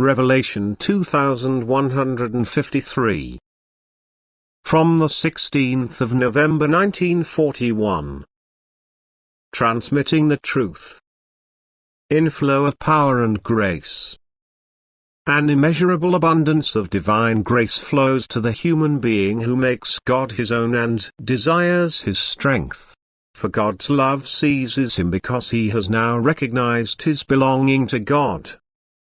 Revelation 2153. From the 16th of November 1941. Transmitting the truth. Inflow of power and grace. An immeasurable abundance of divine grace flows to the human being who makes God his own and desires his strength. For God's love seizes him because he has now recognized his belonging to God.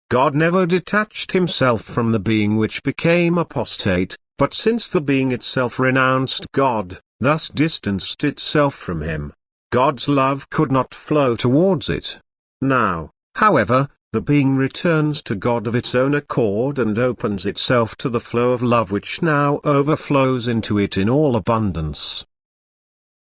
God never detached himself from the being which became apostate, but since the being itself renounced God, thus distanced itself from him, God's love could not flow towards it. Now, however, the being returns to God of its own accord and opens itself to the flow of love which now overflows into it in all abundance.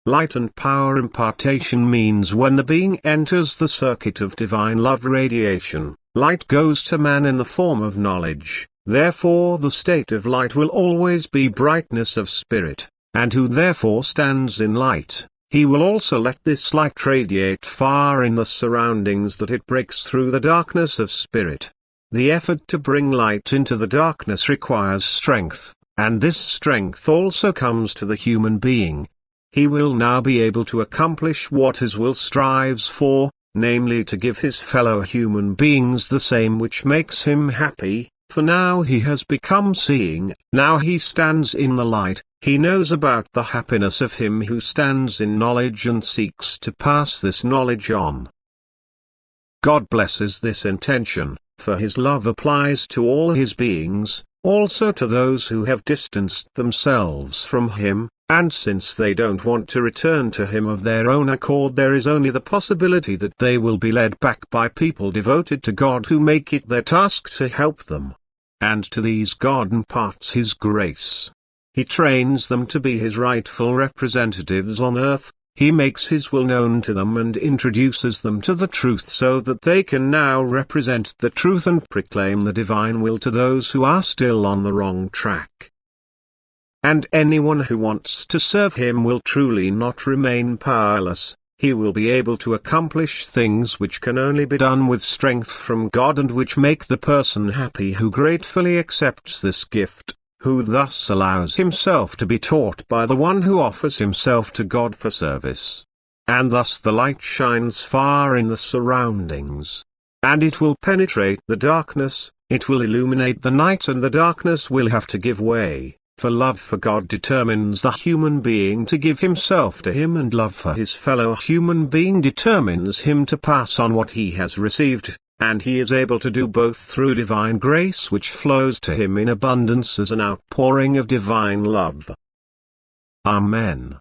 Light and power impartation means when the being enters the circuit of divine love radiation, light goes to man in the form of knowledge, therefore the state of light will always be brightness of spirit, and who therefore stands in light, he will also let this light radiate far in the surroundings that it breaks through the darkness of spirit. The effort to bring light into the darkness requires strength, and this strength also comes to the human being. He will now be able to accomplish what his will strives for, namely to give his fellow human beings the same which makes him happy, for now he has become seeing, now he stands in the light, he knows about the happiness of him who stands in knowledge and seeks to pass this knowledge on. God blesses this intention, for his love applies to all his beings, also to those who have distanced themselves from him. And since they don't want to return to him of their own accord, there is only the possibility that they will be led back by people devoted to God who make it their task to help them. And to these God imparts his grace. He trains them to be his rightful representatives on earth, he makes his will known to them and introduces them to the truth so that they can now represent the truth and proclaim the divine will to those who are still on the wrong track. And anyone who wants to serve him will truly not remain powerless, he will be able to accomplish things which can only be done with strength from God and which make the person happy who gratefully accepts this gift, who thus allows himself to be taught by the one who offers himself to God for service. And thus the light shines far in the surroundings. And it will penetrate the darkness, it will illuminate the night, and the darkness will have to give way. For love for God determines the human being to give himself to him, and love for his fellow human being determines him to pass on what he has received, and he is able to do both through divine grace which flows to him in abundance as an outpouring of divine love. Amen.